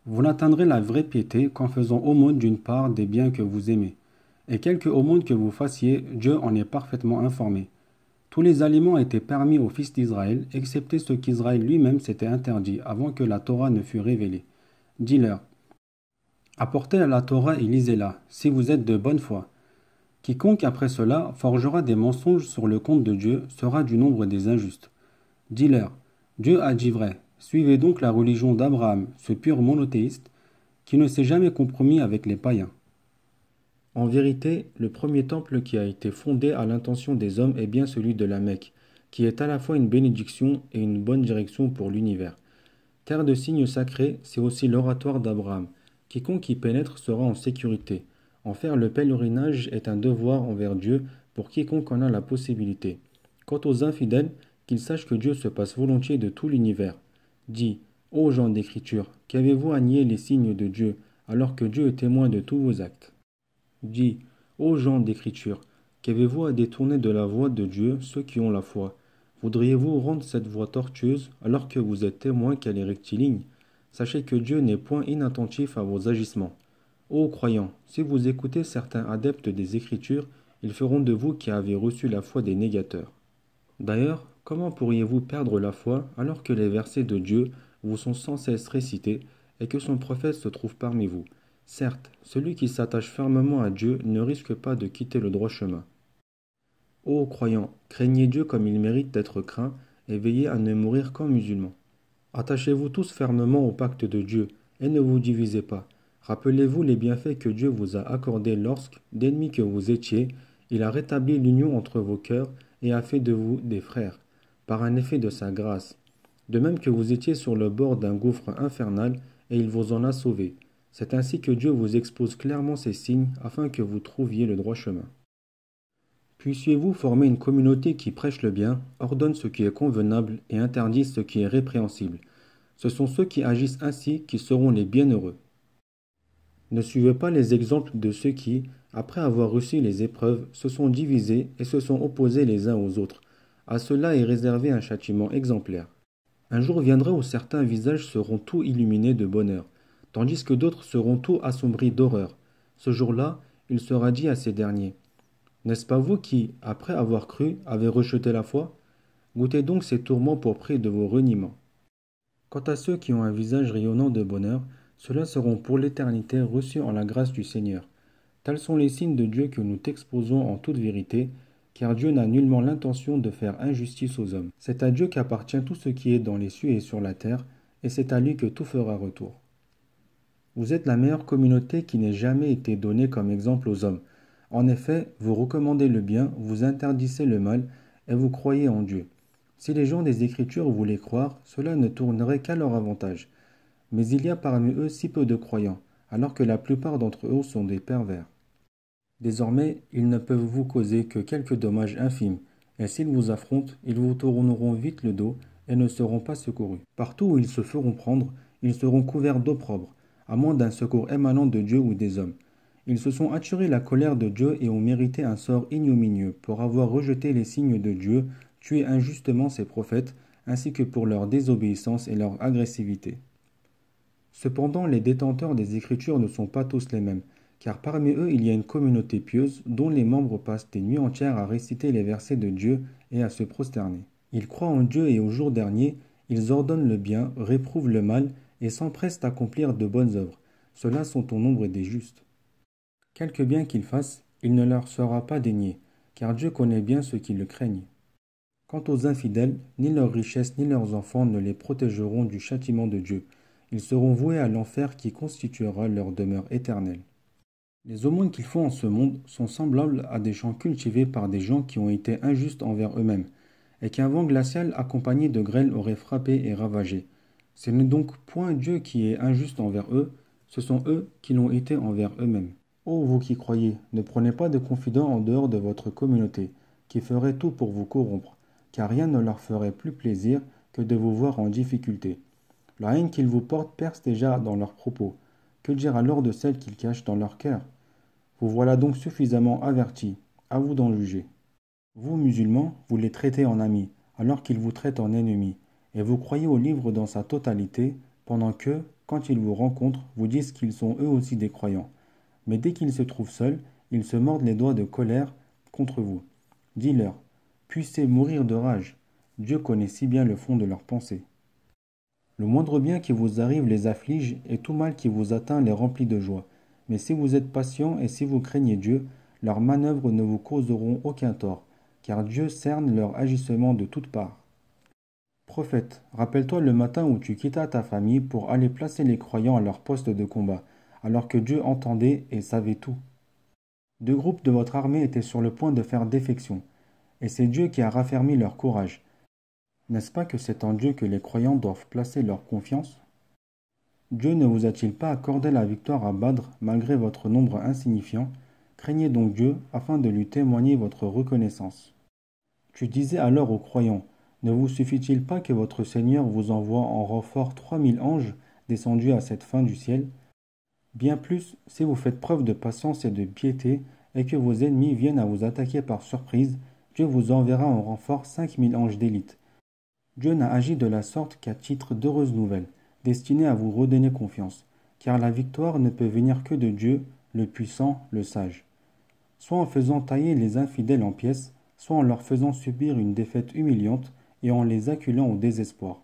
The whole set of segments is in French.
Vous n'atteindrez la vraie piété qu'en faisant aumône d'une part des biens que vous aimez. Et quelque aumône que vous fassiez, Dieu en est parfaitement informé. Tous les aliments étaient permis aux fils d'Israël, excepté ce qu'Israël lui-même s'était interdit avant que la Torah ne fût révélée. Dis-leur, apportez la Torah et lisez-la, si vous êtes de bonne foi. Quiconque après cela forgera des mensonges sur le compte de Dieu sera du nombre des injustes. Dis-leur, Dieu a dit vrai, suivez donc la religion d'Abraham, ce pur monothéiste, qui ne s'est jamais compromis avec les païens. En vérité, le premier temple qui a été fondé à l'intention des hommes est bien celui de la Mecque, qui est à la fois une bénédiction et une bonne direction pour l'univers. Terre de signes sacrés, c'est aussi l'oratoire d'Abraham. Quiconque y pénètre sera en sécurité. En faire le pèlerinage est un devoir envers Dieu pour quiconque en a la possibilité. Quant aux infidèles, qu'ils sachent que Dieu se passe volontiers de tout l'univers. Dis, ô gens d'Écriture, qu'avez-vous à nier les signes de Dieu, alors que Dieu est témoin de tous vos actes? Dis, ô gens d'Écriture, qu'avez-vous à détourner de la voie de Dieu ceux qui ont la foi? Voudriez-vous rendre cette voie tortueuse alors que vous êtes témoin qu'elle est rectiligne? Sachez que Dieu n'est point inattentif à vos agissements. Ô croyants, si vous écoutez certains adeptes des Écritures, ils feront de vous qui avez reçu la foi des négateurs. D'ailleurs, comment pourriez-vous perdre la foi alors que les versets de Dieu vous sont sans cesse récités et que son prophète se trouve parmi vous? Certes, celui qui s'attache fermement à Dieu ne risque pas de quitter le droit chemin. Ô croyants, craignez Dieu comme il mérite d'être craint et veillez à ne mourir qu'en musulmans. Attachez-vous tous fermement au pacte de Dieu et ne vous divisez pas. Rappelez-vous les bienfaits que Dieu vous a accordés lorsque, d'ennemis que vous étiez, il a rétabli l'union entre vos cœurs et a fait de vous des frères, par un effet de sa grâce. De même que vous étiez sur le bord d'un gouffre infernal et il vous en a sauvés. C'est ainsi que Dieu vous expose clairement ces signes afin que vous trouviez le droit chemin. Puissiez-vous former une communauté qui prêche le bien, ordonne ce qui est convenable et interdit ce qui est répréhensible. Ce sont ceux qui agissent ainsi qui seront les bienheureux. Ne suivez pas les exemples de ceux qui, après avoir reçu les épreuves, se sont divisés et se sont opposés les uns aux autres. À cela est réservé un châtiment exemplaire. Un jour viendra où certains visages seront tout illuminés de bonheur, tandis que d'autres seront tout assombris d'horreur. Ce jour-là, il sera dit à ces derniers, n'est-ce pas vous qui, après avoir cru, avez rejeté la foi? Goûtez donc ces tourments pour prix de vos reniements. Quant à ceux qui ont un visage rayonnant de bonheur, ceux-là seront pour l'éternité reçus en la grâce du Seigneur. Tels sont les signes de Dieu que nous t'exposons en toute vérité, car Dieu n'a nullement l'intention de faire injustice aux hommes. C'est à Dieu qu'appartient tout ce qui est dans les cieux et sur la terre, et c'est à lui que tout fera retour. Vous êtes la meilleure communauté qui n'ait jamais été donnée comme exemple aux hommes. En effet, vous recommandez le bien, vous interdisez le mal, et vous croyez en Dieu. Si les gens des Écritures voulaient croire, cela ne tournerait qu'à leur avantage. Mais il y a parmi eux si peu de croyants, alors que la plupart d'entre eux sont des pervers. Désormais, ils ne peuvent vous causer que quelques dommages infimes, et s'ils vous affrontent, ils vous tourneront vite le dos et ne seront pas secourus. Partout où ils se feront prendre, ils seront couverts d'opprobre, à moins d'un secours émanant de Dieu ou des hommes. Ils se sont attirés la colère de Dieu et ont mérité un sort ignominieux pour avoir rejeté les signes de Dieu, tué injustement ses prophètes, ainsi que pour leur désobéissance et leur agressivité. Cependant, les détenteurs des Écritures ne sont pas tous les mêmes, car parmi eux il y a une communauté pieuse dont les membres passent des nuits entières à réciter les versets de Dieu et à se prosterner. Ils croient en Dieu et au jour dernier, ils ordonnent le bien, réprouvent le mal et s'empressent à accomplir de bonnes œuvres. Ceux-là sont au nombre des justes. Quelque bien qu'ils fassent, il ne leur sera pas dénié, car Dieu connaît bien ceux qui le craignent. Quant aux infidèles, ni leurs richesses ni leurs enfants ne les protégeront du châtiment de Dieu. Ils seront voués à l'enfer qui constituera leur demeure éternelle. Les aumônes qu'ils font en ce monde sont semblables à des champs cultivés par des gens qui ont été injustes envers eux-mêmes, et qu'un vent glacial accompagné de grêle aurait frappé et ravagé. Ce n'est donc point Dieu qui est injuste envers eux, ce sont eux qui l'ont été envers eux-mêmes. Ô vous qui croyez, ne prenez pas de confidents en dehors de votre communauté, qui ferait tout pour vous corrompre, car rien ne leur ferait plus plaisir que de vous voir en difficulté. La haine qu'ils vous portent perce déjà dans leurs propos. Que dire alors de celle qu'ils cachent dans leur cœur? Vous voilà donc suffisamment avertis, à vous d'en juger. Vous, musulmans, vous les traitez en amis, alors qu'ils vous traitent en ennemis, et vous croyez au livre dans sa totalité, pendant que, quand ils vous rencontrent, vous disent qu'ils sont eux aussi des croyants. Mais dès qu'ils se trouvent seuls, ils se mordent les doigts de colère contre vous. Dis-leur, puissez mourir de rage. Dieu connaît si bien le fond de leurs pensées. Le moindre bien qui vous arrive les afflige, et tout mal qui vous atteint les remplit de joie. Mais si vous êtes patient et si vous craignez Dieu, leurs manœuvres ne vous causeront aucun tort, car Dieu cerne leur agissement de toutes parts. Prophète, rappelle-toi le matin où tu quittas ta famille pour aller placer les croyants à leur poste de combat, alors que Dieu entendait et savait tout. Deux groupes de votre armée étaient sur le point de faire défection, et c'est Dieu qui a raffermi leur courage. N'est-ce pas que c'est en Dieu que les croyants doivent placer leur confiance? Dieu ne vous a-t-il pas accordé la victoire à Badr malgré votre nombre insignifiant? Craignez donc Dieu afin de lui témoigner votre reconnaissance. Tu disais alors aux croyants, ne vous suffit-il pas que votre Seigneur vous envoie en renfort 3000 anges descendus à cette fin du ciel? Bien plus, si vous faites preuve de patience et de piété, et que vos ennemis viennent à vous attaquer par surprise, Dieu vous enverra en renfort 5000 anges d'élite. Dieu n'a agi de la sorte qu'à titre d'heureuses nouvelles, destinées à vous redonner confiance, car la victoire ne peut venir que de Dieu, le puissant, le sage. Soit en faisant tailler les infidèles en pièces, soit en leur faisant subir une défaite humiliante et en les acculant au désespoir.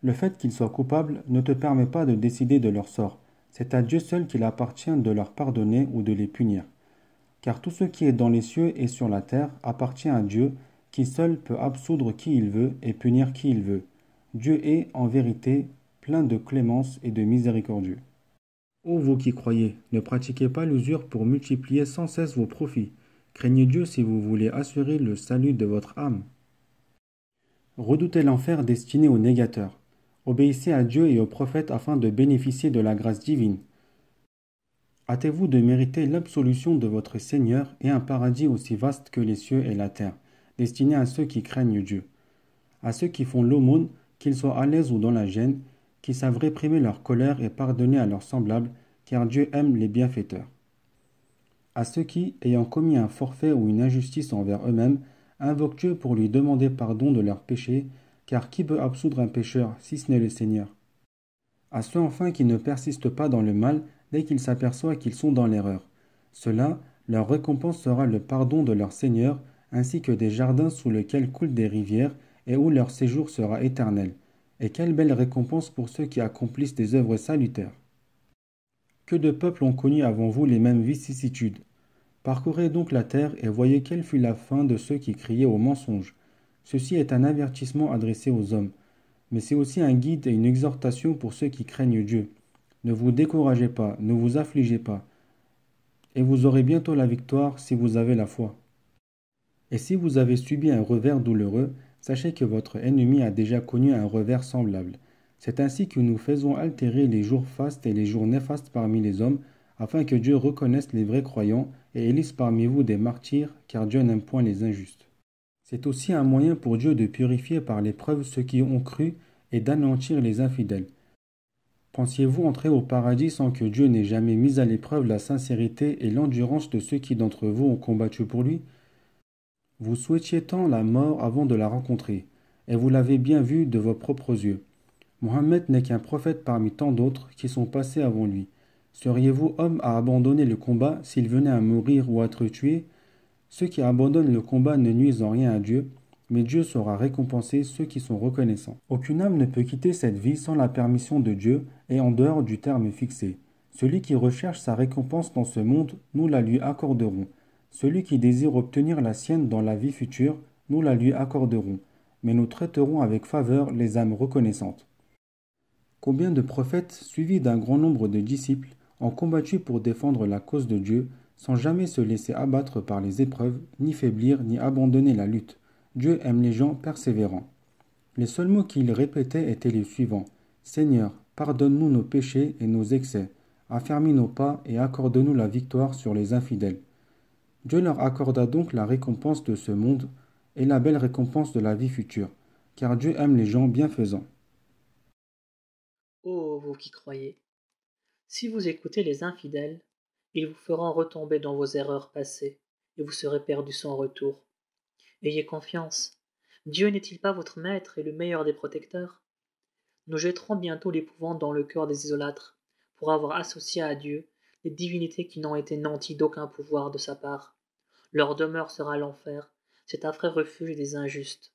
Le fait qu'ils soient coupables ne te permet pas de décider de leur sort, c'est à Dieu seul qu'il appartient de leur pardonner ou de les punir. Car tout ce qui est dans les cieux et sur la terre appartient à Dieu, qui seul peut absoudre qui il veut et punir qui il veut. Dieu est, en vérité, plein de clémence et de miséricordieux. Ô vous qui croyez, ne pratiquez pas l'usure pour multiplier sans cesse vos profits. Craignez Dieu si vous voulez assurer le salut de votre âme. Redoutez l'enfer destiné aux négateurs. Obéissez à Dieu et aux prophètes afin de bénéficier de la grâce divine. Hâtez-vous de mériter l'absolution de votre Seigneur et un paradis aussi vaste que les cieux et la terre, destiné à ceux qui craignent Dieu, à ceux qui font l'aumône, qu'ils soient à l'aise ou dans la gêne, qui savent réprimer leur colère et pardonner à leurs semblables, car Dieu aime les bienfaiteurs. À ceux qui, ayant commis un forfait ou une injustice envers eux-mêmes, invoquent Dieu pour lui demander pardon de leurs péchés, car qui peut absoudre un pécheur si ce n'est le Seigneur? À ceux enfin qui ne persistent pas dans le mal dès qu'ils s'aperçoivent qu'ils sont dans l'erreur. Cela, leur récompense sera le pardon de leur Seigneur, ainsi que des jardins sous lesquels coulent des rivières, et où leur séjour sera éternel. Et quelle belle récompense pour ceux qui accomplissent des œuvres salutaires. Que de peuples ont connu avant vous les mêmes vicissitudes. Parcourez donc la terre et voyez quelle fut la fin de ceux qui criaient au mensonge. Ceci est un avertissement adressé aux hommes, mais c'est aussi un guide et une exhortation pour ceux qui craignent Dieu. Ne vous découragez pas, ne vous affligez pas, et vous aurez bientôt la victoire si vous avez la foi. Et si vous avez subi un revers douloureux, sachez que votre ennemi a déjà connu un revers semblable. C'est ainsi que nous faisons altérer les jours fastes et les jours néfastes parmi les hommes, afin que Dieu reconnaisse les vrais croyants et élise parmi vous des martyrs, car Dieu n'aime point les injustes. C'est aussi un moyen pour Dieu de purifier par l'épreuve ceux qui ont cru et d'anéantir les infidèles. Pensiez-vous entrer au paradis sans que Dieu n'ait jamais mis à l'épreuve la sincérité et l'endurance de ceux qui d'entre vous ont combattu pour lui? Vous souhaitiez tant la mort avant de la rencontrer, et vous l'avez bien vu de vos propres yeux. Mohammed n'est qu'un prophète parmi tant d'autres qui sont passés avant lui. Seriez-vous homme à abandonner le combat s'il venait à mourir ou à être tué? Ceux qui abandonnent le combat ne nuisent en rien à Dieu, mais Dieu saura récompenser ceux qui sont reconnaissants. Aucune âme ne peut quitter cette vie sans la permission de Dieu et en dehors du terme fixé. Celui qui recherche sa récompense dans ce monde, nous la lui accorderons. Celui qui désire obtenir la sienne dans la vie future, nous la lui accorderons. Mais nous traiterons avec faveur les âmes reconnaissantes. Combien de prophètes, suivis d'un grand nombre de disciples, ont combattu pour défendre la cause de Dieu, sans jamais se laisser abattre par les épreuves, ni faiblir, ni abandonner la lutte. Dieu aime les gens persévérants. Les seuls mots qu'il répétait étaient les suivants. Seigneur, pardonne-nous nos péchés et nos excès, affermis nos pas et accorde-nous la victoire sur les infidèles. Dieu leur accorda donc la récompense de ce monde et la belle récompense de la vie future, car Dieu aime les gens bienfaisants. Ô vous qui croyez, si vous écoutez les infidèles, ils vous feront retomber dans vos erreurs passées, et vous serez perdus sans retour. Ayez confiance. Dieu n'est-il pas votre maître et le meilleur des protecteurs? Nous jetterons bientôt l'épouvante dans le cœur des idolâtres, pour avoir associé à Dieu les divinités qui n'ont été nanties d'aucun pouvoir de sa part. Leur demeure sera l'enfer, cet affreux refuge des injustes.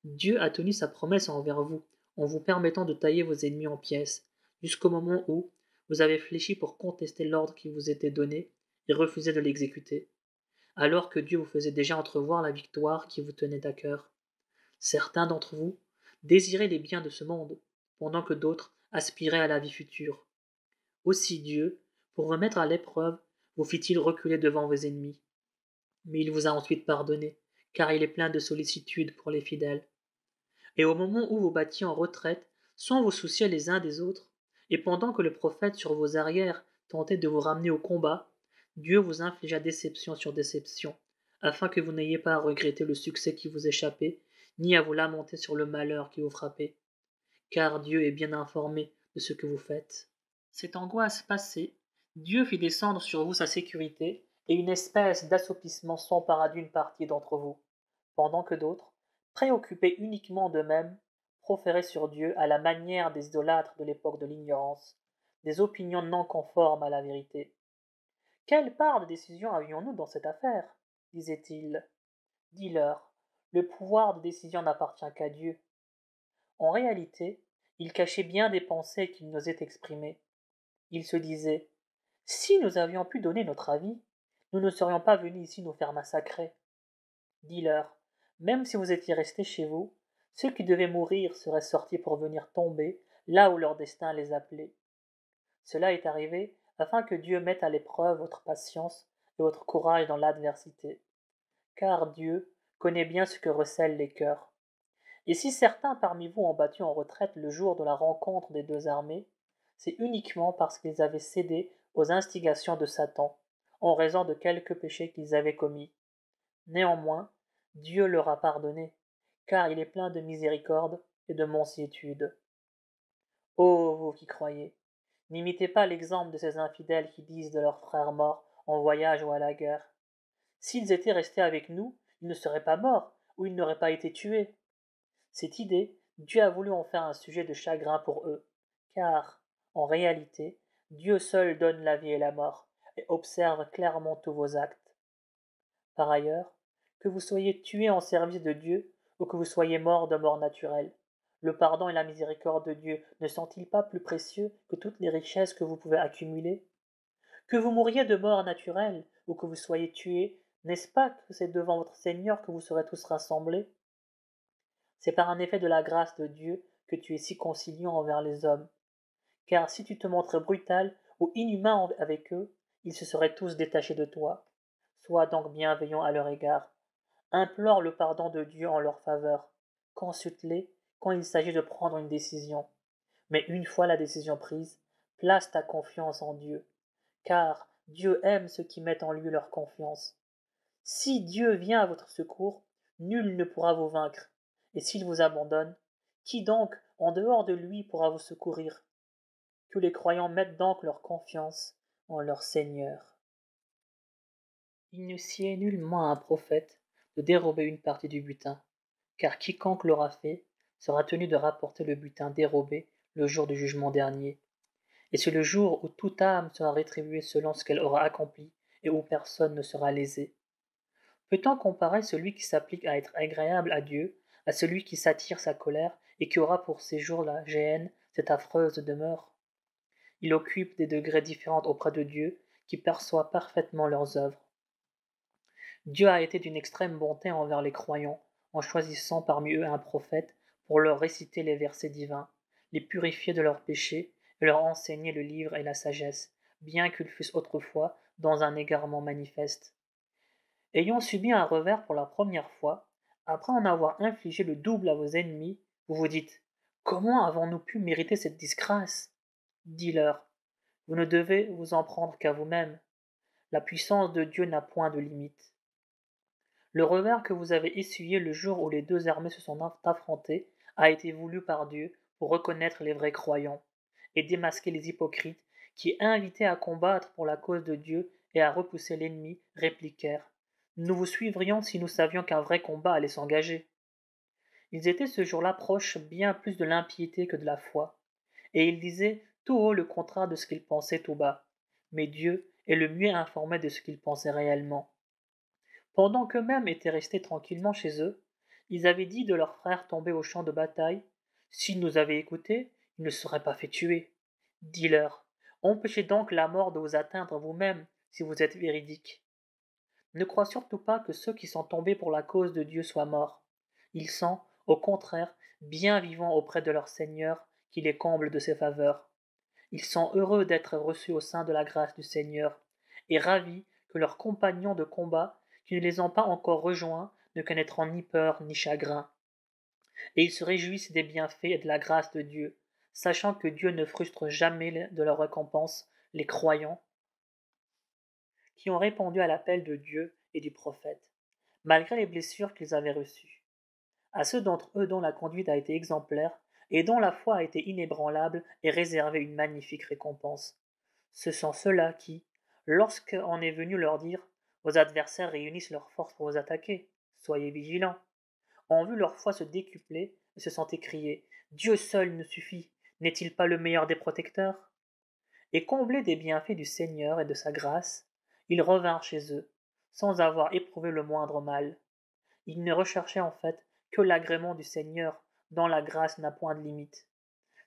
Dieu a tenu sa promesse envers vous, en vous permettant de tailler vos ennemis en pièces, jusqu'au moment où vous avez fléchi pour contester l'ordre qui vous était donné et refuser de l'exécuter, alors que Dieu vous faisait déjà entrevoir la victoire qui vous tenait à cœur. Certains d'entre vous désiraient les biens de ce monde, pendant que d'autres aspiraient à la vie future. Aussi Dieu, pour vous mettre à l'épreuve, vous fit-il reculer devant vos ennemis. Mais il vous a ensuite pardonné, car il est plein de sollicitude pour les fidèles. Et au moment où vous battiez en retraite, sans vous soucier les uns des autres, et pendant que le prophète sur vos arrières tentait de vous ramener au combat, Dieu vous infligea déception sur déception, afin que vous n'ayez pas à regretter le succès qui vous échappait, ni à vous lamenter sur le malheur qui vous frappait, car Dieu est bien informé de ce que vous faites. Cette angoisse passée, Dieu fit descendre sur vous sa sécurité, et une espèce d'assoupissement s'empara d'une partie d'entre vous, pendant que d'autres, préoccupés uniquement d'eux-mêmes, proféraient sur Dieu à la manière des idolâtres de l'époque de l'ignorance, des opinions non conformes à la vérité. Quelle part de décision avions-nous dans cette affaire? Disait-il. Dis-leur, le pouvoir de décision n'appartient qu'à Dieu. En réalité, il cachait bien des pensées qu'il n'osait exprimer. Il se disait: si nous avions pu donner notre avis, nous ne serions pas venus ici nous faire massacrer. Dis-leur, même si vous étiez restés chez vous, ceux qui devaient mourir seraient sortis pour venir tomber là où leur destin les appelait. Cela est arrivé afin que Dieu mette à l'épreuve votre patience et votre courage dans l'adversité. Car Dieu connaît bien ce que recèlent les cœurs. Et si certains parmi vous ont battu en retraite le jour de la rencontre des deux armées, c'est uniquement parce qu'ils avaient cédé aux instigations de Satan, en raison de quelques péchés qu'ils avaient commis. Néanmoins, Dieu leur a pardonné, car il est plein de miséricorde et de mansuétude. Ô vous qui croyez, n'imitez pas l'exemple de ces infidèles qui disent de leurs frères morts en voyage ou à la guerre: s'ils étaient restés avec nous, ils ne seraient pas morts, ou ils n'auraient pas été tués. Cette idée, Dieu a voulu en faire un sujet de chagrin pour eux, car, en réalité, Dieu seul donne la vie et la mort, et observe clairement tous vos actes. Par ailleurs, que vous soyez tués en service de Dieu, ou que vous soyez morts de mort naturelle, le pardon et la miséricorde de Dieu ne sont-ils pas plus précieux que toutes les richesses que vous pouvez accumuler? Que vous mouriez de mort naturelle, ou que vous soyez tués, n'est-ce pas que c'est devant votre Seigneur que vous serez tous rassemblés? C'est par un effet de la grâce de Dieu que tu es si conciliant envers les hommes, car si tu te montrais brutal ou inhumain avec eux, ils se seraient tous détachés de toi. Sois donc bienveillant à leur égard. Implore le pardon de Dieu en leur faveur. Consulte-les quand il s'agit de prendre une décision. Mais une fois la décision prise, place ta confiance en Dieu, car Dieu aime ceux qui mettent en lui leur confiance. Si Dieu vient à votre secours, nul ne pourra vous vaincre, et s'il vous abandonne, qui donc, en dehors de lui, pourra vous secourir? Que les croyants mettent donc leur confiance en leur Seigneur. Il ne sied nullement à un prophète de dérober une partie du butin, car quiconque l'aura fait sera tenu de rapporter le butin dérobé le jour du jugement dernier. Et c'est le jour où toute âme sera rétribuée selon ce qu'elle aura accompli et où personne ne sera lésé. Peut-on comparer celui qui s'applique à être agréable à Dieu à celui qui s'attire sa colère et qui aura pour séjour la géhenne, cette affreuse demeure? Il occupe des degrés différents auprès de Dieu, qui perçoit parfaitement leurs œuvres. Dieu a été d'une extrême bonté envers les croyants, en choisissant parmi eux un prophète pour leur réciter les versets divins, les purifier de leurs péchés et leur enseigner le livre et la sagesse, bien qu'ils fussent autrefois dans un égarement manifeste. Ayant subi un revers pour la première fois, après en avoir infligé le double à vos ennemis, vous vous dites: comment avons-nous pu mériter cette disgrâce? Dis-leur: vous ne devez vous en prendre qu'à vous-même. La puissance de Dieu n'a point de limite. Le revers que vous avez essuyé le jour où les deux armées se sont affrontées a été voulu par Dieu pour reconnaître les vrais croyants et démasquer les hypocrites qui, invités à combattre pour la cause de Dieu et à repousser l'ennemi, répliquèrent: nous vous suivrions si nous savions qu'un vrai combat allait s'engager. Ils étaient ce jour-là proches bien plus de l'impiété que de la foi, et ils disaient tout haut le contraire de ce qu'ils pensaient tout bas. Mais Dieu est le mieux informé de ce qu'ils pensaient réellement. Pendant qu'eux-mêmes étaient restés tranquillement chez eux, ils avaient dit de leurs frères tombés au champ de bataille: S'ils nous avaient écoutés, ils ne seraient pas fait tuer. Dis-leur: empêchez donc la mort de vous atteindre vous-même si vous êtes véridiques. Ne crois surtout pas que ceux qui sont tombés pour la cause de Dieu soient morts. Ils sont, au contraire, bien vivants auprès de leur Seigneur qui les comble de ses faveurs. Ils sont heureux d'être reçus au sein de la grâce du Seigneur, et ravis que leurs compagnons de combat, qui ne les ont pas encore rejoints, ne connaîtront ni peur ni chagrin. Et ils se réjouissent des bienfaits et de la grâce de Dieu, sachant que Dieu ne frustre jamais de leur récompense les croyants qui ont répondu à l'appel de Dieu et du prophète, malgré les blessures qu'ils avaient reçues. À ceux d'entre eux dont la conduite a été exemplaire et dont la foi a été inébranlable est réservée une magnifique récompense. Ce sont ceux-là qui, lorsqu'on est venu leur dire: vos adversaires réunissent leurs forces pour vous attaquer, soyez vigilants, ont vu leur foi se décupler et se sont écriés: Dieu seul nous suffit, n'est-il pas le meilleur des protecteurs? Et comblés des bienfaits du Seigneur et de sa grâce, ils revinrent chez eux, sans avoir éprouvé le moindre mal. Ils ne recherchaient en fait que l'agrément du Seigneur, dont la grâce n'a point de limite.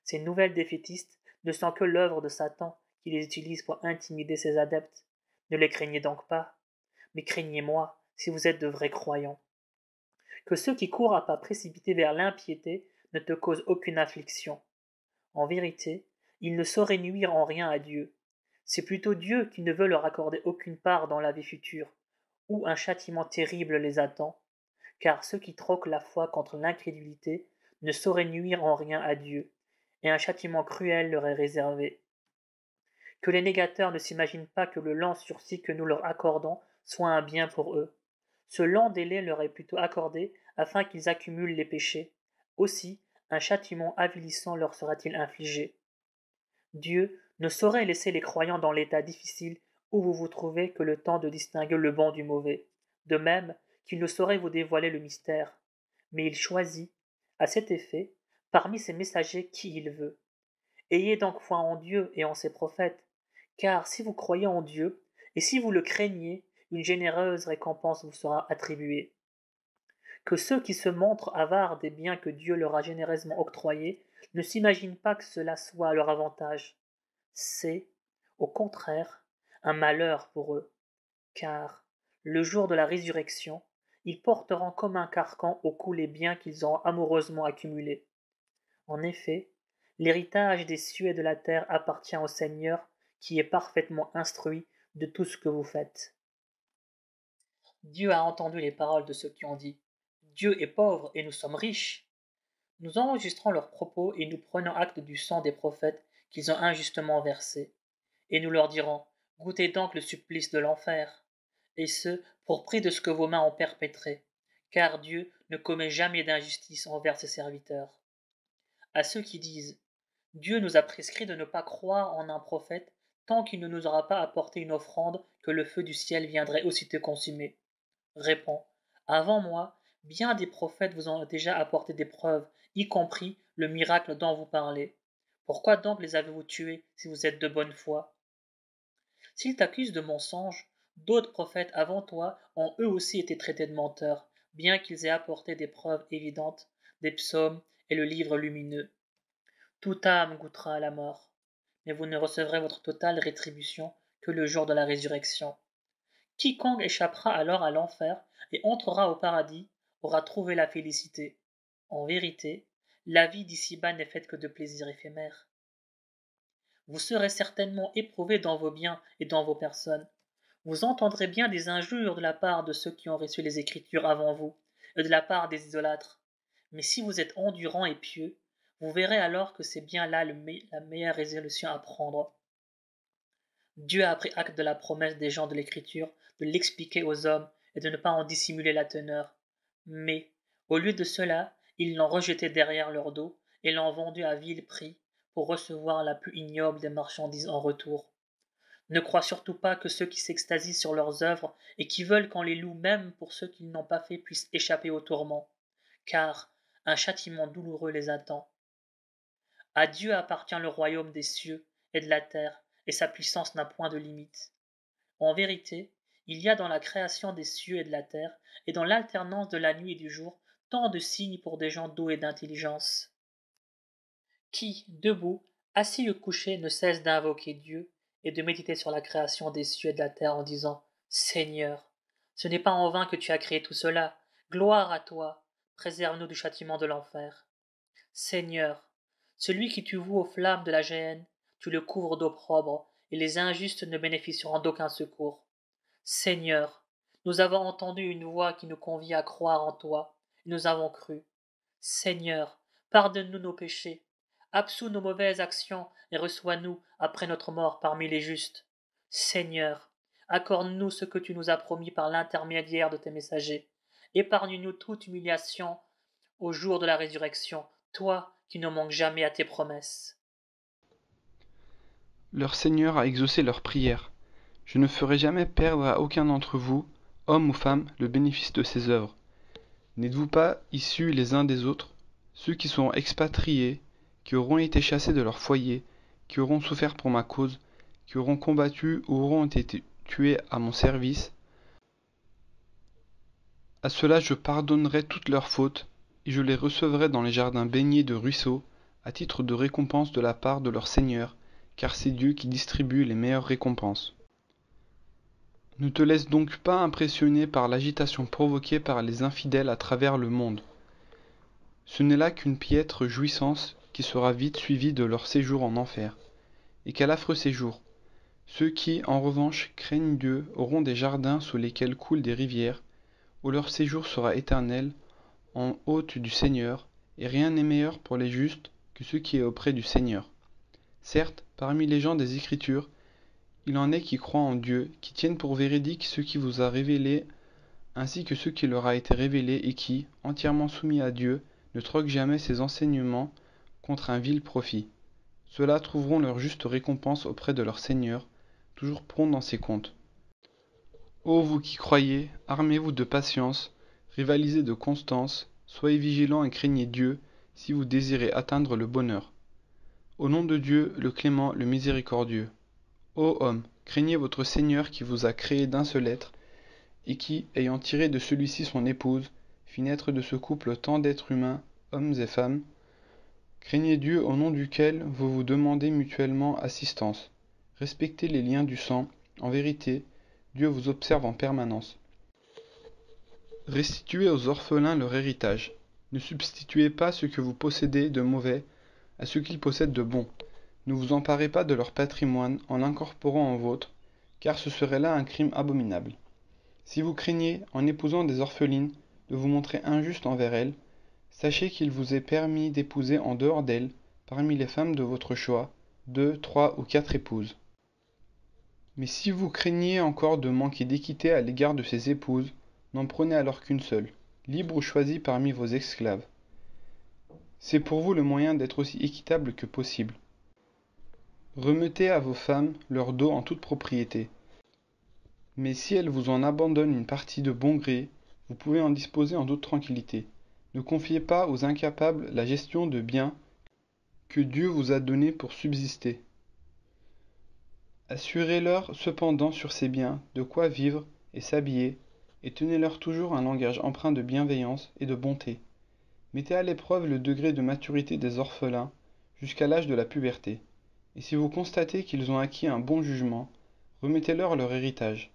Ces nouvelles défaitistes ne sont que l'œuvre de Satan qui les utilise pour intimider ses adeptes. Ne les craignez donc pas, mais craignez-moi si vous êtes de vrais croyants. Que ceux qui courent à pas précipités vers l'impiété ne te causent aucune affliction. En vérité, ils ne sauraient nuire en rien à Dieu. C'est plutôt Dieu qui ne veut leur accorder aucune part dans la vie future, où un châtiment terrible les attend, car ceux qui troquent la foi contre l'incrédulité ne sauraient nuire en rien à Dieu, et un châtiment cruel leur est réservé. Que les négateurs ne s'imaginent pas que le lent sursis que nous leur accordons soit un bien pour eux. Ce lent délai leur est plutôt accordé afin qu'ils accumulent les péchés. Aussi, un châtiment avilissant leur sera-t-il infligé. Dieu ne saurait laisser les croyants dans l'état difficile où vous vous trouvez que le temps de distinguer le bon du mauvais, de même qu'il ne saurait vous dévoiler le mystère. Mais il choisit, à cet effet, parmi ses messagers qui il veut. Ayez donc foi en Dieu et en ses prophètes, car si vous croyez en Dieu, et si vous le craignez, une généreuse récompense vous sera attribuée. Que ceux qui se montrent avares des biens que Dieu leur a généreusement octroyés ne s'imaginent pas que cela soit à leur avantage. C'est, au contraire, un malheur pour eux, car, le jour de la résurrection, ils porteront comme un carcan au cou les biens qu'ils ont amoureusement accumulés. En effet, l'héritage des cieux et de la terre appartient au Seigneur qui est parfaitement instruit de tout ce que vous faites. Dieu a entendu les paroles de ceux qui ont dit: Dieu est pauvre et nous sommes riches. Nous enregistrons leurs propos et nous prenons acte du sang des prophètes qu'ils ont injustement versé. Et nous leur dirons: goûtez donc le supplice de l'enfer, et ce, pour prix de ce que vos mains ont perpétré, car Dieu ne commet jamais d'injustice envers ses serviteurs. À ceux qui disent: Dieu nous a prescrit de ne pas croire en un prophète tant qu'il ne nous aura pas apporté une offrande que le feu du ciel viendrait aussitôt consumer. Réponds: avant moi, bien des prophètes vous ont déjà apporté des preuves, y compris le miracle dont vous parlez. Pourquoi donc les avez-vous tués si vous êtes de bonne foi? S'ils t'accusent de mensonge, d'autres prophètes avant toi ont eux aussi été traités de menteurs, bien qu'ils aient apporté des preuves évidentes, des psaumes et le livre lumineux. Toute âme goûtera à la mort, mais vous ne recevrez votre totale rétribution que le jour de la résurrection. Quiconque échappera alors à l'enfer et entrera au paradis aura trouvé la félicité. En vérité, la vie d'ici-bas n'est faite que de plaisirs éphémères. Vous serez certainement éprouvés dans vos biens et dans vos personnes. Vous entendrez bien des injures de la part de ceux qui ont reçu les Écritures avant vous, et de la part des idolâtres. Mais si vous êtes endurants et pieux, vous verrez alors que c'est bien là la meilleure résolution à prendre. Dieu a pris acte de la promesse des gens de l'Écriture de l'expliquer aux hommes et de ne pas en dissimuler la teneur. Mais, au lieu de cela, ils l'ont rejeté derrière leur dos et l'ont vendu à vil prix pour recevoir la plus ignoble des marchandises en retour. Ne crois surtout pas que ceux qui s'extasient sur leurs œuvres et qui veulent qu'on les loue même pour ceux qu'ils n'ont pas fait puissent échapper au tourment, car un châtiment douloureux les attend. À Dieu appartient le royaume des cieux et de la terre, et sa puissance n'a point de limite. En vérité, il y a dans la création des cieux et de la terre, et dans l'alternance de la nuit et du jour, tant de signes pour des gens doués d'intelligence. Qui, debout, assis ou couché, ne cesse d'invoquer Dieu et de méditer sur la création des cieux et de la terre en disant « Seigneur, ce n'est pas en vain que tu as créé tout cela, gloire à toi, préserve-nous du châtiment de l'enfer. Seigneur, celui qui tu voues aux flammes de la géhenne, tu le couvres d'opprobre, et les injustes ne bénéficieront d'aucun secours. Seigneur, nous avons entendu une voix qui nous convie à croire en toi, et nous avons cru. Seigneur, pardonne-nous nos péchés, absous nos mauvaises actions et reçois-nous après notre mort parmi les justes. Seigneur, accorde-nous ce que tu nous as promis par l'intermédiaire de tes messagers. Épargne-nous toute humiliation au jour de la résurrection, toi qui ne manques jamais à tes promesses. Leur Seigneur a exaucé leurs prières. Je ne ferai jamais perdre à aucun d'entre vous, homme ou femme, le bénéfice de ses œuvres. N'êtes-vous pas issus les uns des autres, ceux qui seront expatriés, qui auront été chassés de leur foyer, qui auront souffert pour ma cause, qui auront combattu ou auront été tués à mon service? À ceux-là je pardonnerai toutes leurs fautes, et je les recevrai dans les jardins baignés de ruisseaux, à titre de récompense de la part de leur Seigneur, car c'est Dieu qui distribue les meilleures récompenses. Ne te laisse donc pas impressionner par l'agitation provoquée par les infidèles à travers le monde. Ce n'est là qu'une piètre jouissance qui sera vite suivie de leur séjour en enfer. Et quel affreux séjour! Ceux qui, en revanche, craignent Dieu auront des jardins sous lesquels coulent des rivières, où leur séjour sera éternel, en hôte du Seigneur, et rien n'est meilleur pour les justes que ce qui est auprès du Seigneur. Certes, parmi les gens des Écritures, il en est qui croient en Dieu, qui tiennent pour véridique ce qui vous a révélé, ainsi que ce qui leur a été révélé, et qui, entièrement soumis à Dieu, ne troquent jamais ses enseignements contre un vil profit. Ceux-là trouveront leur juste récompense auprès de leur Seigneur, toujours prompt dans ses comptes. Ô vous qui croyez, armez-vous de patience, rivalisez de constance, soyez vigilants et craignez Dieu, si vous désirez atteindre le bonheur. Au nom de Dieu, le clément, le miséricordieux. Ô homme, craignez votre Seigneur qui vous a créé d'un seul être, et qui, ayant tiré de celui-ci son épouse, fit naître de ce couple tant d'êtres humains, hommes et femmes. Craignez Dieu au nom duquel vous vous demandez mutuellement assistance. Respectez les liens du sang, en vérité, Dieu vous observe en permanence. Restituez aux orphelins leur héritage. Ne substituez pas ce que vous possédez de mauvais à ce qu'ils possèdent de bon. Ne vous emparez pas de leur patrimoine en l'incorporant en vôtre, car ce serait là un crime abominable. Si vous craignez, en épousant des orphelines, de vous montrer injuste envers elles, sachez qu'il vous est permis d'épouser en dehors d'elles, parmi les femmes de votre choix, 2, 3 ou 4 épouses. Mais si vous craignez encore de manquer d'équité à l'égard de ces épouses, n'en prenez alors qu'une seule, libre ou choisie parmi vos esclaves. C'est pour vous le moyen d'être aussi équitable que possible. Remettez à vos femmes leur dos en toute propriété. Mais si elles vous en abandonnent une partie de bon gré, vous pouvez en disposer en toute tranquillité. Ne confiez pas aux incapables la gestion de biens que Dieu vous a donnés pour subsister. Assurez-leur cependant sur ces biens de quoi vivre et s'habiller, et tenez-leur toujours un langage empreint de bienveillance et de bonté. Mettez à l'épreuve le degré de maturité des orphelins jusqu'à l'âge de la puberté, et si vous constatez qu'ils ont acquis un bon jugement, remettez-leur leur héritage.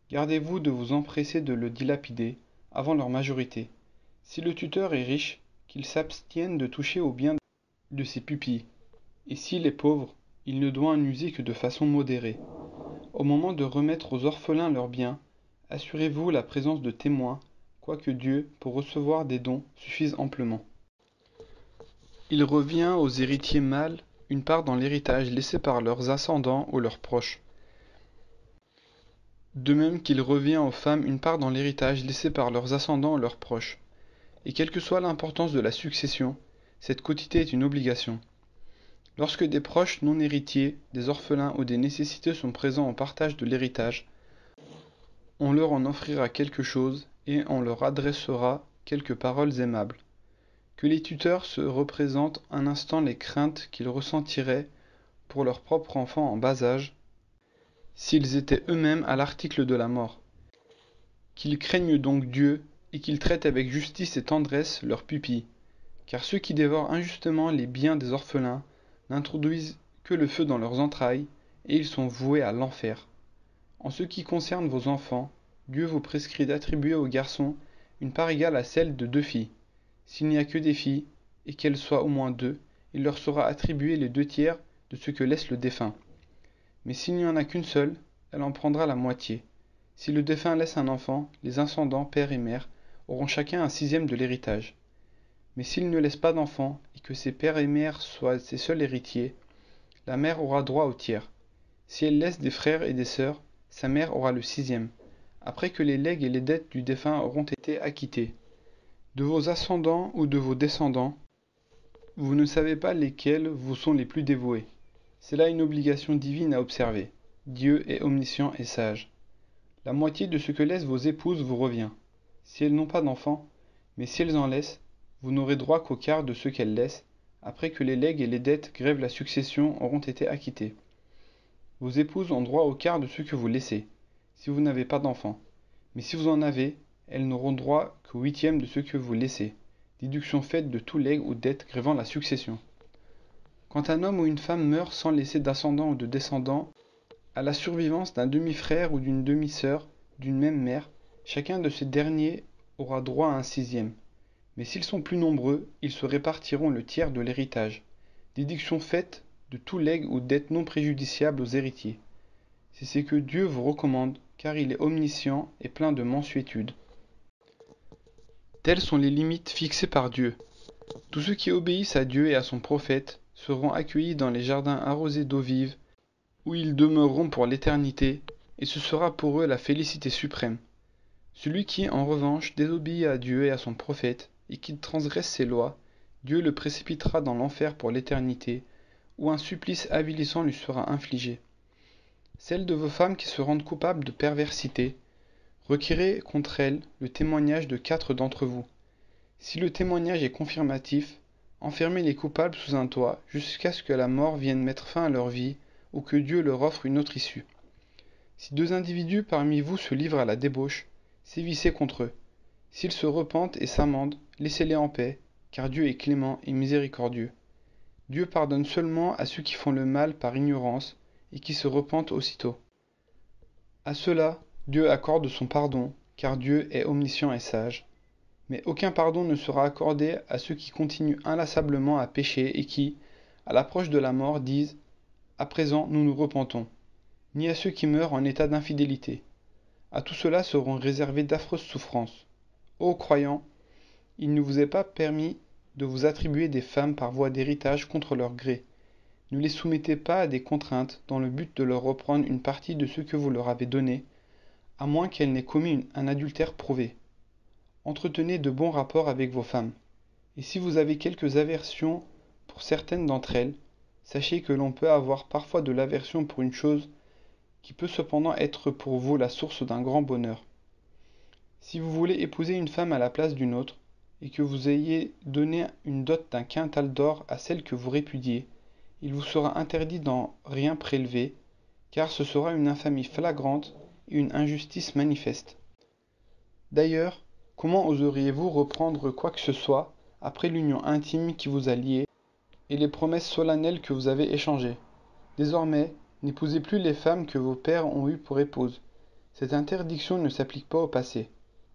Gardez-vous de vous empresser de le dilapider avant leur majorité. Si le tuteur est riche, qu'il s'abstienne de toucher aux biens de ses pupilles, et s'il est pauvre, il ne doit en user que de façon modérée. Au moment de remettre aux orphelins leurs biens, assurez-vous la présence de témoins, quoique Dieu, pour recevoir des dons, suffise amplement. Il revient aux héritiers mâles une part dans l'héritage laissé par leurs ascendants ou leurs proches. De même qu'il revient aux femmes une part dans l'héritage laissé par leurs ascendants ou leurs proches. Et quelle que soit l'importance de la succession, cette quotité est une obligation. Lorsque des proches non héritiers, des orphelins ou des nécessiteux sont présents au partage de l'héritage, on leur en offrira quelque chose et on leur adressera quelques paroles aimables. Que Que les tuteurs se représentent un instant les craintes qu'ils ressentiraient pour leur propre enfant en bas âge, s'ils étaient eux-mêmes à l'article de la mort. Qu'ils craignent donc Dieu, et qu'ils traitent avec justice et tendresse leurs pupilles, car ceux qui dévorent injustement les biens des orphelins n'introduisent que le feu dans leurs entrailles, et ils sont voués à l'enfer. En ce qui concerne vos enfants, Dieu vous prescrit d'attribuer aux garçons une part égale à celle de 2 filles. S'il n'y a que des filles, et qu'elles soient au moins 2, il leur sera attribué les 2 tiers de ce que laisse le défunt. Mais s'il n'y en a qu'une seule, elle en prendra la moitié. Si le défunt laisse un enfant, les ascendants, père et mère, auront chacun un 6e de l'héritage. Mais s'il ne laisse pas d'enfant, et que ses pères et mères soient ses seuls héritiers, la mère aura droit au tiers. Si elle laisse des frères et des sœurs, sa mère aura le 6e, après que les legs et les dettes du défunt auront été acquittés. De vos ascendants ou de vos descendants, vous ne savez pas lesquels vous sont les plus dévoués. C'est là une obligation divine à observer. Dieu est omniscient et sage. La moitié de ce que laissent vos épouses vous revient, si elles n'ont pas d'enfants, mais si elles en laissent, vous n'aurez droit qu'au quart de ce qu'elles laissent, après que les legs et les dettes grèvent la succession auront été acquittés. Vos épouses ont droit au quart de ce que vous laissez, si vous n'avez pas d'enfants, mais si vous en avez, elles n'auront droit qu'au 8e de ce que vous laissez, déduction faite de tout legs ou dette grevant la succession. Quand un homme ou une femme meurt sans laisser d'ascendant ou de descendant, à la survivance d'un demi-frère ou d'une demi-sœur d'une même mère, chacun de ces derniers aura droit à un 6e. Mais s'ils sont plus nombreux, ils se répartiront le tiers de l'héritage, déduction faite de tout legs ou dette non préjudiciable aux héritiers. C'est ce que Dieu vous recommande, car il est omniscient et plein de mansuétude. Telles sont les limites fixées par Dieu. Tous ceux qui obéissent à Dieu et à son prophète seront accueillis dans les jardins arrosés d'eau vive, où ils demeureront pour l'éternité, et ce sera pour eux la félicité suprême. Celui qui, en revanche, désobéit à Dieu et à son prophète, et qui transgresse ses lois, Dieu le précipitera dans l'enfer pour l'éternité, où un supplice avilissant lui sera infligé. Celles de vos femmes qui se rendent coupables de perversité, requérez contre elles le témoignage de 4 d'entre vous. Si le témoignage est confirmatif, enfermez les coupables sous un toit jusqu'à ce que la mort vienne mettre fin à leur vie ou que Dieu leur offre une autre issue. Si 2 individus parmi vous se livrent à la débauche, sévissez contre eux. S'ils se repentent et s'amendent, laissez-les en paix, car Dieu est clément et miséricordieux. Dieu pardonne seulement à ceux qui font le mal par ignorance et qui se repentent aussitôt. À ceux-là, Dieu accorde son pardon, car Dieu est omniscient et sage. Mais aucun pardon ne sera accordé à ceux qui continuent inlassablement à pécher et qui, à l'approche de la mort, disent « À présent, nous nous repentons », ni à ceux qui meurent en état d'infidélité. À tout cela seront réservées d'affreuses souffrances. Ô croyants, il ne vous est pas permis de vous attribuer des femmes par voie d'héritage contre leur gré. Ne les soumettez pas à des contraintes dans le but de leur reprendre une partie de ce que vous leur avez donné, à moins qu'elles n'aient commis un adultère prouvé. Entretenez de bons rapports avec vos femmes, et si vous avez quelques aversions pour certaines d'entre elles, sachez que l'on peut avoir parfois de l'aversion pour une chose qui peut cependant être pour vous la source d'un grand bonheur. Si vous voulez épouser une femme à la place d'une autre, et que vous ayez donné une dot d'un quintal d'or à celle que vous répudiez, il vous sera interdit d'en rien prélever, car ce sera une infamie flagrante et une injustice manifeste. D'ailleurs, comment oseriez-vous reprendre quoi que ce soit après l'union intime qui vous a liés et les promesses solennelles que vous avez échangées? Désormais, n'épousez plus les femmes que vos pères ont eues pour épouses. Cette interdiction ne s'applique pas au passé.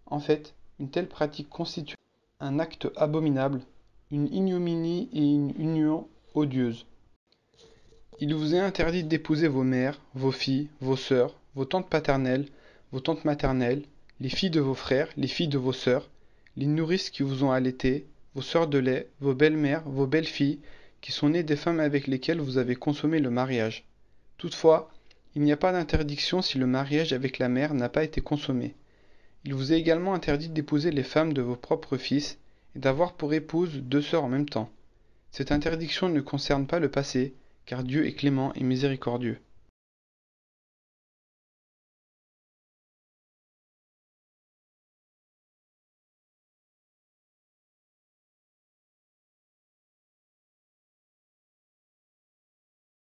En fait, une telle pratique constitue un acte abominable, une ignominie et une union odieuse. Il vous est interdit d'épouser vos mères, vos filles, vos sœurs, vos tantes paternelles, vos tantes maternelles, les filles de vos frères, les filles de vos sœurs, les nourrices qui vous ont allaité, vos sœurs de lait, vos belles-mères, vos belles-filles, qui sont nées des femmes avec lesquelles vous avez consommé le mariage. Toutefois, il n'y a pas d'interdiction si le mariage avec la mère n'a pas été consommé. Il vous est également interdit d'épouser les femmes de vos propres fils et d'avoir pour épouse 2 sœurs en même temps. Cette interdiction ne concerne pas le passé, car Dieu est clément et miséricordieux.